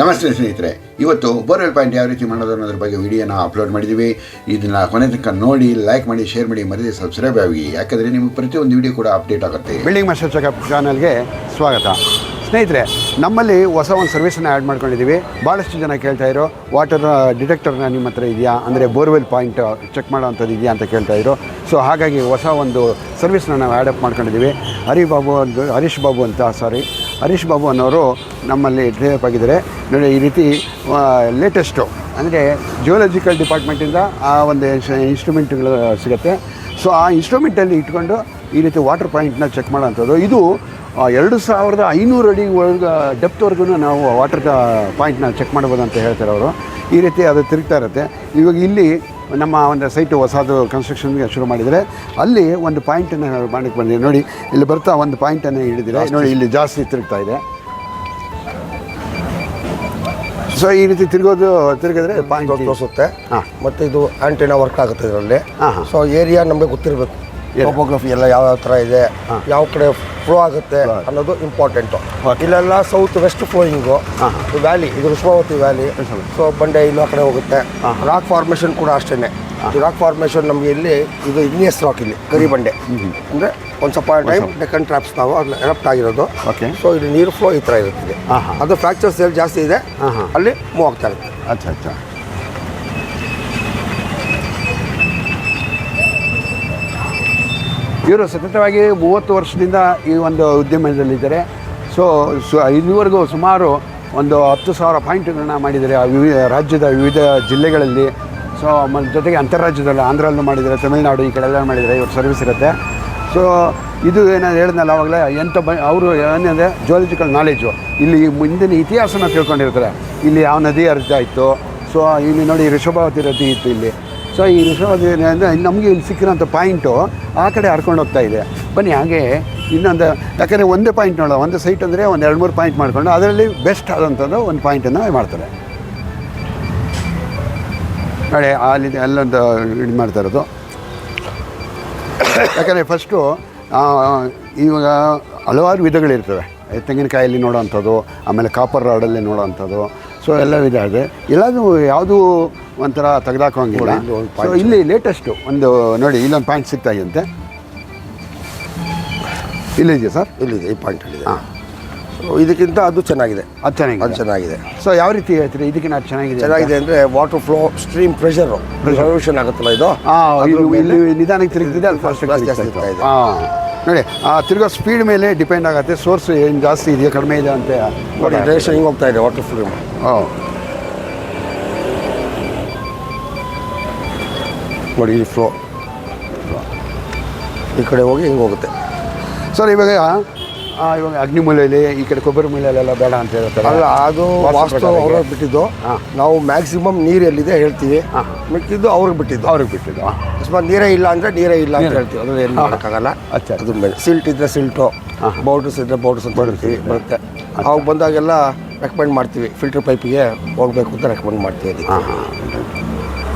ನಮಸ್ತೆ ಸ್ನೇಹಿತರೆ, ಇವತ್ತು ಬೋರ್ವೆಲ್ ಪಾಯಿಂಟ್ ಯಾವ ರೀತಿ ಮಾಡೋದು ಅನ್ನೋದ್ರ ಬಗ್ಗೆ ವಿಡಿಯೋನ ಅಪ್ಲೋಡ್ ಮಾಡಿದ್ದೀವಿ. ಇದನ್ನು ಕೊನೆ ತನಕ ನೋಡಿ, ಲೈಕ್ ಮಾಡಿ, ಶೇರ್ ಮಾಡಿ, ಮರೆಯದೆ ಸಬ್ಸ್ಕ್ರೈಬ್ ಆಗಿ, ಯಾಕಂದರೆ ನಿಮಗೆ ಪ್ರತಿಯೊಂದು ವಿಡಿಯೋ ಕೂಡ ಅಪ್ಡೇಟ್ ಆಗುತ್ತೆ. ಬಿಲ್ಡಿಂಗ್ ಮಾಸ್ಟರ್ ಚೆಕಪ್ ಚಾನಲ್ಗೆ ಸ್ವಾಗತ. ಸ್ನೇಹಿತರೆ, ನಮ್ಮಲ್ಲಿ ಹೊಸ ಒಂದು ಸರ್ವಿಸನ್ನು ಆ್ಯಡ್ ಮಾಡ್ಕೊಂಡಿದ್ದೀವಿ. ಭಾಳಷ್ಟು ಜನ ಕೇಳ್ತಾ ಇರೋ ವಾಟರ್ ಡಿಟೆಕ್ಟರ್ನ ನಿಮ್ಮ ಹತ್ರ ಇದೆಯಾ, ಅಂದರೆ ಬೋರ್ವೆಲ್ ಪಾಯಿಂಟ್ ಚೆಕ್ ಮಾಡೋವಂಥದ್ದು ಇದೆಯಾ ಅಂತ ಕೇಳ್ತಾಯಿದ್ರು. ಸೊ ಹಾಗಾಗಿ ಹೊಸ ಒಂದು ಸರ್ವಿಸ್ನ ನಾವು ಆ್ಯಡಪ್ ಮಾಡ್ಕೊಂಡಿದ್ದೀವಿ. ಹರೀಶ್ ಬಾಬು ಅನ್ನೋರು ನಮ್ಮಲ್ಲಿ ಡೆವಲಪ್ ಆಗಿದ್ದಾರೆ. ನೋಡಿ, ಈ ರೀತಿ ಲೇಟೆಸ್ಟು ಅಂದರೆ ಜಿಯೋಲಜಿಕಲ್ ಡಿಪಾರ್ಟ್ಮೆಂಟಿಂದ ಆ ಒಂದು ಇನ್ಸ್ಟ್ರೂಮೆಂಟ್ಗಳು ಸಿಗುತ್ತೆ. ಸೊ ಆ ಇನ್ಸ್ಟ್ರೂಮೆಂಟಲ್ಲಿ ಇಟ್ಕೊಂಡು ಈ ರೀತಿ ವಾಟರ್ ಪಾಯಿಂಟ್ನ ಚೆಕ್ ಮಾಡೋವಂಥದ್ದು. ಇದು 2500 ಅಡಿ ಒಳಗೆ ಡೆಪ್ತ್ವರೆಗೂ ನಾವು ವಾಟರ್ ಪಾಯಿಂಟ್ನ ಚೆಕ್ ಮಾಡ್ಬೋದು ಅಂತ ಹೇಳ್ತಾರೆ ಅವರು. ಈ ರೀತಿ ಅದು ತಿರುಗ್ತಾ ಇರುತ್ತೆ. ಇವಾಗ ಇಲ್ಲಿ ನಮ್ಮ ಒಂದು ಸೈಟು ಹೊಸದು ಕನ್ಸ್ಟ್ರಕ್ಷನ್ಗೆ ಶುರು ಮಾಡಿದರೆ ಅಲ್ಲಿ ಒಂದು ಪಾಯಿಂಟನ್ನು ಮಾಡಕ್ಕೆ ಬಂದಿದೆ. ನೋಡಿ, ಇಲ್ಲಿ ಬರ್ತಾ ಒಂದು ಪಾಯಿಂಟನ್ನು ಹಿಡಿದಿದೆ. ನೋಡಿ, ಇಲ್ಲಿ ಜಾಸ್ತಿ ತಿರುಗ್ತಾ ಇದೆ. ಸೊ ಈ ರೀತಿ ತಿರುಗಿದ್ರೆ ಪಾಯಿಂಟ್ ತೋರಿಸುತ್ತೆ. ಮತ್ತು ಇದು ಆಂಟಿನಾ ವರ್ಕ್ ಆಗುತ್ತೆ ಇದರಲ್ಲಿ. ಸೊ ಏರಿಯಾ ನಮಗೆ ಗೊತ್ತಿರಬೇಕು, ಟೋಪೋಗ್ರಫಿ ಎಲ್ಲ ಯಾವ ಥರ ಇದೆ, ಯಾವ ಕಡೆ ಫ್ಲೋ ಆಗುತ್ತೆ ಅನ್ನೋದು ಇಂಪಾರ್ಟೆಂಟು. ಇಲ್ಲೆಲ್ಲ ಸೌತ್ ವೆಸ್ಟ್ ಫ್ಲೋಯಿಂಗು ವ್ಯಾಲಿ, ಇದು ಋಷಭಾವತಿ ವ್ಯಾಲಿ. ಸೊ ಬಂಡೆ ಇನ್ನೂ ಕಡೆ ಹೋಗುತ್ತೆ. ರಾಕ್ ಫಾರ್ಮೇಷನ್ ಕೂಡ ಅಷ್ಟೇ. ಈ ರಾಕ್ ಫಾರ್ಮೇಷನ್ ನಮಗೆ ಇಲ್ಲಿ ಇದು ಇಗ್ನಿಯಸ್ ರಾಕ್, ಇಲ್ಲಿ ಕರಿ ಬಂಡೆ ಅಂದರೆ ಒಂದು ಸ್ವಲ್ಪ ಟೈಮ್ ಡೆಕ್ಕನ್ ಟ್ರಾಪ್ಸ್ ನಾವು ಅದನ್ನ ಎರಪ್ಟ್ ಆಗಿರೋದು. ಸೊ ಇಲ್ಲಿ ನೀರು ಫ್ಲೋ ಈ ಥರ ಇರುತ್ತೆ. ಅದು ಫ್ರ್ಯಾಕ್ಚರ್ಸ್ ಎಲ್ಲಿ ಜಾಸ್ತಿ ಇದೆ ಅಲ್ಲಿ ಮೂವ್ ಆಗ್ತಾ ಇರುತ್ತೆ. ಅಚ್ಚಾ. ಇವರು ಸತತವಾಗಿ 30 ವರ್ಷದಿಂದ ಈ ಒಂದು ಉದ್ಯಮದಲ್ಲಿದ್ದಾರೆ. ಸೊ ಇದುವರೆಗೂ ಸುಮಾರು ಒಂದು 10,000 ಪಾಯಿಂಟ್ಗಳನ್ನ ಮಾಡಿದ್ದಾರೆ ರಾಜ್ಯದ ವಿವಿಧ ಜಿಲ್ಲೆಗಳಲ್ಲಿ. ಸೊ ಜೊತೆಗೆ ಅಂತಾರಾಜ್ಯದಲ್ಲಿ ಆಂಧ್ರಲ್ಲೂ ಮಾಡಿದ್ದಾರೆ, ತಮಿಳುನಾಡು ಈ ಕಡೆ ಎಲ್ಲ ಮಾಡಿದ್ದಾರೆ. ಇವ್ರ ಸರ್ವಿಸ್ ಇರುತ್ತೆ. ಸೊ ಇದು ಏನಾದ್ರು ಹೇಳಿದ್ನಲ್ಲ ಆವಾಗಲೇ, ಅವರು ಏನಂದರೆ ಜಿಯೋಲಜಿಕಲ್ ನಾಲೆಜು, ಇಲ್ಲಿ ಮುಂದಿನ ಇತಿಹಾಸನ ತಿಳ್ಕೊಂಡಿರ್ತಾರೆ. ಇಲ್ಲಿ ಯಾವ ನದಿ ಹರಿತಾ ಇತ್ತು. ಸೊ ಇಲ್ಲಿ ನೋಡಿ, ಋಷಭಾವತಿ ನದಿ ಇತ್ತು ಇಲ್ಲಿ. ಸೊ ಈ ಋಷಭಾವತಿ ಅಂದರೆ ನಮಗೆ ಇಲ್ಲಿ ಸಿಕ್ಕಿರೋಂಥ ಪಾಯಿಂಟು ಆ ಕಡೆ ಹರ್ಕೊಂಡು ಹೋಗ್ತಾ ಇದೆ. ಬನ್ನಿ ಹಾಗೆ ಇನ್ನೊಂದು, ಯಾಕಂದರೆ ಒಂದೇ ಪಾಯಿಂಟ್ ನೋಡೋ, ಒಂದು ಸೈಟ್ ಅಂದರೆ ಒಂದು 2-3 ಪಾಯಿಂಟ್ ಮಾಡಿಕೊಂಡು ಅದರಲ್ಲಿ ಬೆಸ್ಟ್ ಆದಂಥದ್ದು ಒಂದು ಪಾಯಿಂಟನ್ನು ಮಾಡ್ತಾರೆ. ನೋಡಿ, ಅಲ್ಲಿ ಅಲ್ಲೊಂದು ಇದು ಮಾಡ್ತಾ ಇರೋದು. ಯಾಕಂದರೆ ಫಸ್ಟು ಇವಾಗ ಹಲವಾರು ವಿಧಗಳಿರ್ತವೆ. ತೆಂಗಿನಕಾಯಲ್ಲಿ ನೋಡೋವಂಥದ್ದು, ಆಮೇಲೆ ಕಾಪರ್ ರಾಡಲ್ಲಿ ನೋಡೋವಂಥದ್ದು. ಸೊ ಎಲ್ಲ ವಿಧ ಇದೆ. ಎಲ್ಲದೂ ಯಾವುದೂ ಒಂಥರ ತೆಗೆದಾಕೋಂಗಿಲ್ಲ. ಸೊ ಇಲ್ಲಿ ಲೇಟೆಸ್ಟು ಒಂದು ನೋಡಿ, ಇಲ್ಲೊಂದು ಪಾಯಿಂಟ್ ಸಿಗ್ತಾ ಇದೆಯಂತೆ. ಇಲ್ಲಿದೆಯಾ ಸರ್? ಇಲ್ಲಿದೆ, ಈ ಪಾಯಿಂಟಲ್ಲಿದೆ. ಇದಕ್ಕಿಂತ ಅದು ಚೆನ್ನಾಗಿದೆ. ಅದು ಚೆನ್ನಾಗಿದೆ. ಸೊ ಯಾವ ರೀತಿ ಹೇಳ್ತೀರಿ? ಇದಕ್ಕಿಂತ ಚೆನ್ನಾಗಿದೆ ಅಂದರೆ water flow, stream pressure resolution ಆಗುತ್ತಲ್ಲ ಇದು ಇಲ್ಲಿ ನಿಧಾನಕ್ಕೆ ತಿರುಗ್ತಿದೆ, ಅದು ಫಾಸ್ಟ್ ಜಾಸ್ತಿ ಇದೆ. ನೋಡಿ, ಆ ತಿರುಗೋ ಸ್ಪೀಡ್ ಮೇಲೆ ಡಿಪೆಂಡ್ ಆಗುತ್ತೆ. ಸೋರ್ಸ್ ಏನು ಜಾಸ್ತಿ ಇದೆಯಾ ಕಡಿಮೆ ಇದೆ ಅಂತ ನೋಡಿ. ಡೈರೆಕ್ಷನ್ ಹಿಂಗೆ ಹೋಗ್ತಾ ಇದೆ ವಾಟರ್ ಫ್ಲೋ. ನೋಡಿ, ಈ ಫ್ಲೋ ಈ ಕಡೆ ಹೋಗಿ ಹಿಂಗೆ ಹೋಗುತ್ತೆ. ಸರ್ ಇವಾಗ ಅಗ್ನಿಮೂಲೆಯಲ್ಲಿ ಈ ಕಡೆ ಕೊಬ್ಬರಿ ಮೂಲೆಯಲ್ಲೆಲ್ಲ ಬೇಡ ಅಂತ ಹೇಳ್ತಾರೆ. ಅಲ್ಲ, ಅದು ವಾಸ್ತು ಅವ್ರಿಗೆ ಬಿಟ್ಟಿದ್ದು. ನಾವು ಮ್ಯಾಕ್ಸಿಮಮ್ ನೀರು ಎಲ್ಲಿದೆ ಹೇಳ್ತೀವಿ, ಮಿಕ್ಕಿದ್ದು ಅವ್ರಿಗೆ ಬಿಟ್ಟಿದ್ದು. ಅಕಸ್ಮಾತ್ ನೀರೇ ಇಲ್ಲ ಅಂದರೆ ನೀರೇ ಇಲ್ಲ ಅಂತ ಹೇಳ್ತೀವಿ. ಅದ್ರಲ್ಲಿ ಏನು ಮಾಡೋಕ್ಕಾಗಲ್ಲ. ಅದ್ರ ಮೇಲೆ ಸಿಲ್ಟ್ ಇದ್ದರೆ ಸಿಲ್ಟು, ಬೌಟರ್ಸ್ ಇದ್ದರೆ ಬೌಟರ್ಸ್ ಅಂತ ಹೇಳ್ತೀವಿ, ಬರುತ್ತೆ. ಅವಾಗ ಬಂದಾಗೆಲ್ಲ ರೆಕಮೆಂಡ್ ಮಾಡ್ತೀವಿ, ಫಿಲ್ಟರ್ ಪೈಪಿಗೆ ಹೋಗಬೇಕು ಅಂತ ರೆಕಮೆಂಡ್ ಮಾಡ್ತೀವಿ.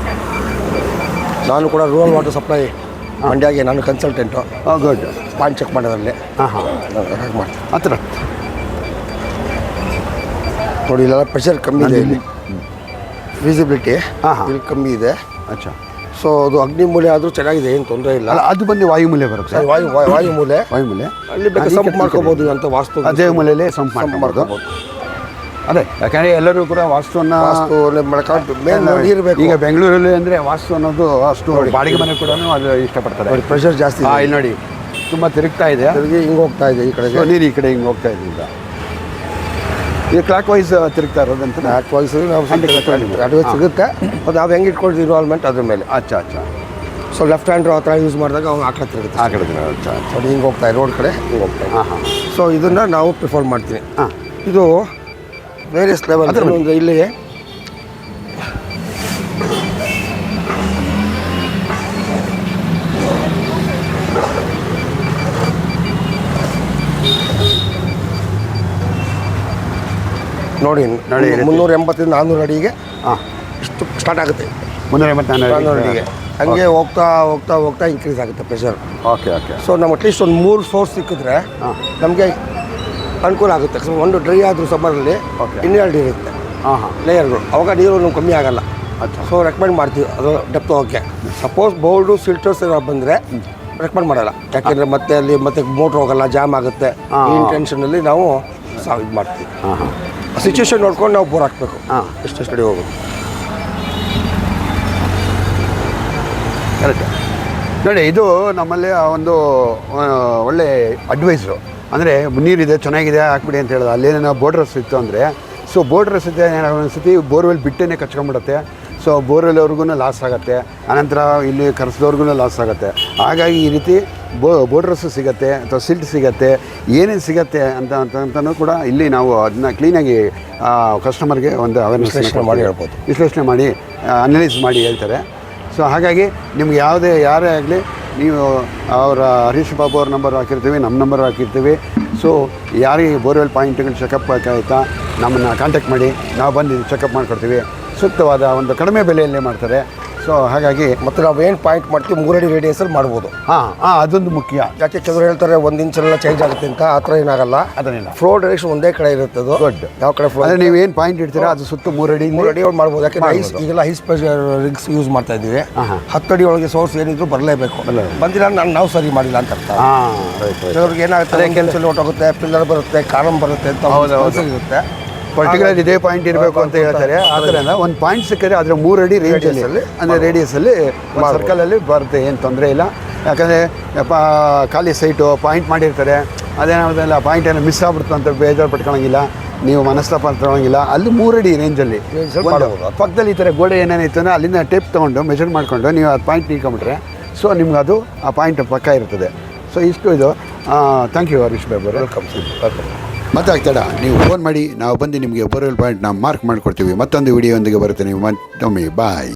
ನಾನು ಕೂಡ ರೂರಲ್ ವಾಟರ್ ಸಪ್ಲೈ ಮಂಡ್ಯಾಗೆ ನಾನು ಕನ್ಸಲ್ಟೆಂಟು. ಗುಡ್. ಪಾಯಿಂಟ್ ಚೆಕ್ ಮಾಡೋದ್ರಲ್ಲಿ ಮಾಡ್ತೀನಿ. ಹತ್ರ ನೋಡಿ, ಇಲ್ಲೆಲ್ಲ ಪ್ರೆಷರ್ ಕಮ್ಮಿ ಇದೆ, ಇಲ್ಲಿ ವಿಸಿಬಿಲಿಟಿ ಇಲ್ಲಿ ಕಮ್ಮಿ ಇದೆ. ಸೊ ಅದು ಅಗ್ನಿಮೂಲೆ ಆದರೂ ಚೆನ್ನಾಗಿದೆ, ಏನು ತೊಂದರೆ ಇಲ್ಲ. ಅದು ಬಂದು ವಾಯುಮೂಲೆ ಬರುತ್ತೆ. ವಾಯುಮೂಲೆ ಅಲ್ಲಿ ಬೇಕಾದ್ರೆ ಸಂಪ್ ಮಾಡ್ಕೋಬೋದು ಅಂತ ವಾಸ್ತು. ಅದೇ ಮೂಲೆಯಲ್ಲೇ ಸಂಪ್ ಮಾಡ್ಕೋಬೋದು. ಅದೇ, ಯಾಕಂದರೆ ಎಲ್ಲರೂ ಕೂಡ ವಾಸ್ತುವನ್ನು ಇರಬೇಕು. ಈಗ ಬೆಂಗಳೂರಲ್ಲಿ ಅಂದರೆ ವಾಸ್ತು ಅನ್ನೋದು ಅಷ್ಟು ಬಾಡಿಗೆ ಮನೆ ಕೂಡ ಅದು ಇಷ್ಟಪಡ್ತಾರೆ. ಪ್ರೆಷರ್ ಜಾಸ್ತಿ. ಇಲ್ಲಿ ನೋಡಿ, ತುಂಬ ತಿರುಗ್ತಾ ಇದೆ, ಹಿಂಗೆ ಹೋಗ್ತಾ ಇದೆ. ಈ ಕಡೆಗೆ ನೀರು ಈ ಕಡೆ ಹಿಂಗೆ ಹೋಗ್ತಾ ಇದೆ. ಈಗ ಕ್ಲಾಕ್ ವೈಸ್ ತಿರುಗ್ತಾ ಇರೋದಂತ. ಕ್ಲಾಕ್ ವೈಸ್ ನಾವು ಸಿಗುತ್ತೆ. ಅದು ನಾವು ಹೆಂಗೆ ಇಟ್ಕೊಳ್ತೀವಿ ಇನ್ವಾಲ್ವ್ಮೆಂಟ್ ಅದ್ರ ಮೇಲೆ. ಅಚ್ಚಾ. ಸೊ ಲೆಫ್ಟ್ ಹ್ಯಾಂಡ್ ಆ ಥರ ಯೂಸ್ ಮಾಡಿದಾಗ ಅವ್ನು ಆ ಕಡೆ ತಿರುಗುತ್ತೆ. ಆ ಕಡೆ ಅದು ಹಿಂಗೆ ಹೋಗ್ತಾ ಇದೆ, ರೋಡ್ ಕಡೆ ಹಿಂಗೆ ಹೋಗ್ತಾ ಇದೆ. ಸೊ ಇದನ್ನು ನಾವು ಪ್ರಿಫರ್ ಮಾಡ್ತೀನಿ. ಇದು ವೇರಿಯಸ್ ಲೆವೆಲ್. ಒಂದು ಇಲ್ಲಿ ನೋಡಿ 380-400 ಅಡಿಗೆ ಇಷ್ಟು ಸ್ಟಾರ್ಟ್ ಆಗುತ್ತೆ. 380-400 ಅಡಿಗೆ ಹಂಗೆ ಹೋಗ್ತಾ ಹೋಗ್ತಾ ಹೋಗ್ತಾ ಇನ್ಕ್ರೀಸ್ ಆಗುತ್ತೆ ಪ್ರೆಷರ್. ಓಕೆ. ಸೊ ನಮ್ಗೆ ಅಟ್ಲೀಸ್ಟ್ ಒಂದು 3 ಸೋರ್ಸ್ ಸಿಕ್ಕಿದ್ರೆ ನಮಗೆ ಅನುಕೂಲ ಆಗುತ್ತೆ. ಒಂದು ಡ್ರೈ ಆದರೂ ಸಮ್ಮರಲ್ಲಿ ಇನ್ನೆರಡು ಇರುತ್ತೆ. ಲೇಯರ್ಗಳು, ಅವಾಗ ನೀರು ಕಮ್ಮಿ ಆಗಲ್ಲ. ಸೊ ರೆಕಮೆಂಡ್ ಮಾಡ್ತೀವಿ ಅದು ಡೆಪ್ತ್ ಹೋಗೋಕ್ಕೆ. ಸಪೋಸ್ ಬೋರ್ಡು ಫಿಲ್ಟರ್ಸ್ ಬಂದರೆ ರೆಕಮೆಂಡ್ ಮಾಡಲ್ಲ, ಯಾಕೆಂದರೆ ಮತ್ತೆ ಅಲ್ಲಿ ಮತ್ತೆ ಮೋಟ್ರ್ ಹೋಗಲ್ಲ, ಜಾಮ್ ಆಗುತ್ತೆ. ಈ ಇಂಟೆನ್ಷನಲ್ಲಿ ನಾವು ಇದು ಮಾಡ್ತೀವಿ. ಸಿಚುವೇಶನ್ ನೋಡ್ಕೊಂಡು ನಾವು ಬೋರ್ ಹಾಕಬೇಕು. ಎಷ್ಟು ಸ್ಟಡಿ ಹೋಗೋದು ಕರೆಕ್ಟ್. ನೋಡಿ, ಇದು ನಮ್ಮಲ್ಲಿ ಒಂದು ಒಳ್ಳೆ ಅಡ್ವೈಸು. ಅಂದರೆ ನೀರಿದೆ ಚೆನ್ನಾಗಿದೆ ಹಾಕ್ಬಿಡಿ ಅಂತ ಹೇಳಿದ. ಅಲ್ಲೇನೋ ಬೋರ್ಡ್ರಸ್ ಇತ್ತು ಅಂದರೆ, ಸೊ ಬೋರ್ಡ್ರಸ್ ಇದ್ದರೆ ಏನಾಗ ಅನಿಸುತ್ತೆ ಬೋರ್ವೆಲ್ ಬಿಟ್ಟೇ ಕಚ್ಕೊಂಡ್ಬಿಡುತ್ತೆ. ಸೊ ಬೋರ್ವೆಲ್ವ್ರಿಗೂ ಲಾಸ್ ಆಗುತ್ತೆ, ಅನಂತರ ಇಲ್ಲಿ ಕರೆಸಿದವ್ರಿಗೂ ಲಾಸ್ ಆಗುತ್ತೆ. ಹಾಗಾಗಿ ಈ ರೀತಿ ಬೋರ್ಡ್ರಸ್ಸು ಸಿಗುತ್ತೆ ಅಥವಾ ಸಿಲ್ಟ್ ಸಿಗುತ್ತೆ, ಏನೇನು ಸಿಗುತ್ತೆ ಅಂತನೂ ಕೂಡ ಇಲ್ಲಿ ನಾವು ಅದನ್ನ ಕ್ಲೀನಾಗಿ ಕಸ್ಟಮರ್ಗೆ ಒಂದು ಅವೇರ್ನೆಸ್ ಮಾಡಿ ಹೇಳ್ಬೋದು, ವಿಶ್ಲೇಷಣೆ ಮಾಡಿ ಅನಲೈಸ್ ಮಾಡಿ ಹೇಳ್ತಾರೆ. ಸೊ ಹಾಗಾಗಿ ನಿಮ್ಗೆ ಯಾರೇ ಆಗಲಿ, ನೀವು ಅವರ ಹರೀಶ್ ಬಾಬು ಅವ್ರ ನಂಬರ್ ಹಾಕಿರ್ತೀವಿ, ನಮ್ಮ ನಂಬರ್ ಹಾಕಿರ್ತೀವಿ. ಸೊ ಯಾರಿಗೆ ಬೋರ್ವೆಲ್ ಪಾಯಿಂಟ್ಗಳು ಚೆಕಪ್ ಬೇಕಾಯ್ತಾ ನಮ್ಮನ್ನು ಕಾಂಟ್ಯಾಕ್ಟ್ ಮಾಡಿ, ನಾವು ಬಂದು ಚೆಕಪ್ ಮಾಡಿಕೊಡ್ತೀವಿ. ಸೂಕ್ತವಾದ ಒಂದು ಕಡಿಮೆ ಬೆಲೆಯಲ್ಲೇ ಮಾಡ್ತಾರೆ. ಸೊ ಹಾಗಾಗಿ ಮತ್ತು ನಾವು ಏನು ಪಾಯಿಂಟ್ ಮಾಡ್ತೀವಿ 3 ಅಡಿ ರೇಡಿಯಸಲ್ಲಿ ಮಾಡ್ಬೋದು. ಅದೊಂದು ಮುಖ್ಯ. ಯಾಕೆ ಕೆಲವರು ಹೇಳ್ತಾರೆ 1 ಇಂಚೆಲ್ಲ ಚೇಂಜ್ ಆಗುತ್ತೆ ಅಂತ. ಆ ಥರ ಏನಾಗಲ್ಲ, ಅದನ್ನೆಲ್ಲ ಫ್ಲೋ ಡೈರೆಕ್ಷನ್ ಒಂದೇ ಕಡೆ ಇರುತ್ತೆ. ಅದು ದೊಡ್ಡ ಯಾವ ಕಡೆ ಫ್ಲೋ, ಅಂದರೆ ನೀವು ಏನು ಪಾಯಿಂಟ್ ಇಡ್ತೀರಾ ಅದು ಸುತ್ತ 3 ಅಡಿ ಮಾಡ್ಬೋದು. ಯಾಕೆಂದರೆ ಈಗೆಲ್ಲ ಹೈ ಸ್ಪೆಷಲ್ ರಿಗ್ಸ್ ಯೂಸ್ ಮಾಡ್ತಾ ಇದ್ದೀವಿ. 10 ಅಡಿ ಒಳಗೆ ಸೋರ್ಸ್ ಏನಿದ್ರು ಬರಲೇಬೇಕು. ಬಂದಿಲ್ಲ ನಾವು ಸರಿ ಮಾಡಿಲ್ಲ ಅಂತ ಅರ್ಥ. ಕೆಲವ್ರಿಗೆ ಏನಾಗುತ್ತೆ, ಕೆಲಸ ಹೊಟ್ಟೋಗುತ್ತೆ, ಪಿಲ್ಲರ್ ಬರುತ್ತೆ, ಕಾಲಮ್ ಬರುತ್ತೆ ಅಂತ ಇರುತ್ತೆ. ಪರ್ಟಿಕ್ಯುಲರ್ ಇದೇ ಪಾಯಿಂಟ್ ಇರಬೇಕು ಅಂತ ಹೇಳ್ತಾರೆ. ಆದ್ದರಿಂದ ಒಂದು ಪಾಯಿಂಟ್ ಸಿಕ್ಕರೆ ಅದರ 3 ಅಡಿ ರೇಂಜಲ್ಲಿ ಅಂದರೆ ರೇಡಿಯಸಲ್ಲಿ ಸರ್ಕಲಲ್ಲಿ ಬರುತ್ತೆ, ಏನು ತೊಂದರೆ ಇಲ್ಲ. ಯಾಕಂದರೆ ಖಾಲಿ ಸೈಟು ಪಾಯಿಂಟ್ ಮಾಡಿರ್ತಾರೆ, ಅದೇನಾಗೋದಿಲ್ಲ ಪಾಯಿಂಟ್ ಏನೋ ಮಿಸ್ ಆಗ್ಬಿಡ್ತು ಅಂತ ಬೇಜಾರು ಪಟ್ಕೊಳಂಗಿಲ್ಲ, ನೀವು ಮನಸ್ತಾಪ ತೊಗೊಳಂಗಿಲ್ಲ. ಅಲ್ಲಿ 3 ಅಡಿ ರೇಂಜಲ್ಲಿ ಪಕ್ಕದಲ್ಲಿ ಈ ಥರ ಗೋಡೆ ಏನೇನಿತ್ತು ಅಂದರೆ ಅಲ್ಲಿಂದ ಟೇಪ್ ತೊಗೊಂಡು ಮೆಜರ್ ಮಾಡಿಕೊಂಡು ನೀವು ಆ ಪಾಯಿಂಟ್ ನೀಡ್ಕೊಂಬಿಟ್ರೆ ಸೊ ನಿಮ್ಗೆ ಅದು ಆ ಪಾಯಿಂಟ್ ಪಕ್ಕ ಇರ್ತದೆ. ಸೊ ಇಷ್ಟು ಇದು. Thank you Harish Babu. Welcome. ಮತ್ತೆ ಆಗ್ತಾಡ ನೀವು ಫೋನ್ ಮಾಡಿ, ನಾವು ಬಂದು ನಿಮಗೆ ಬೋರ್ವೆಲ್ ಪಾಯಿಂಟ್ ನಾವು ಮಾರ್ಕ್ ಮಾಡಿಕೊಡ್ತೀವಿ. ಮತ್ತೊಂದು ವಿಡಿಯೋದೊಂದಿಗೆ ಬರುತ್ತೆ ನೀವು ಮತ್ತೊಮ್ಮೆ. ಬಾಯ್.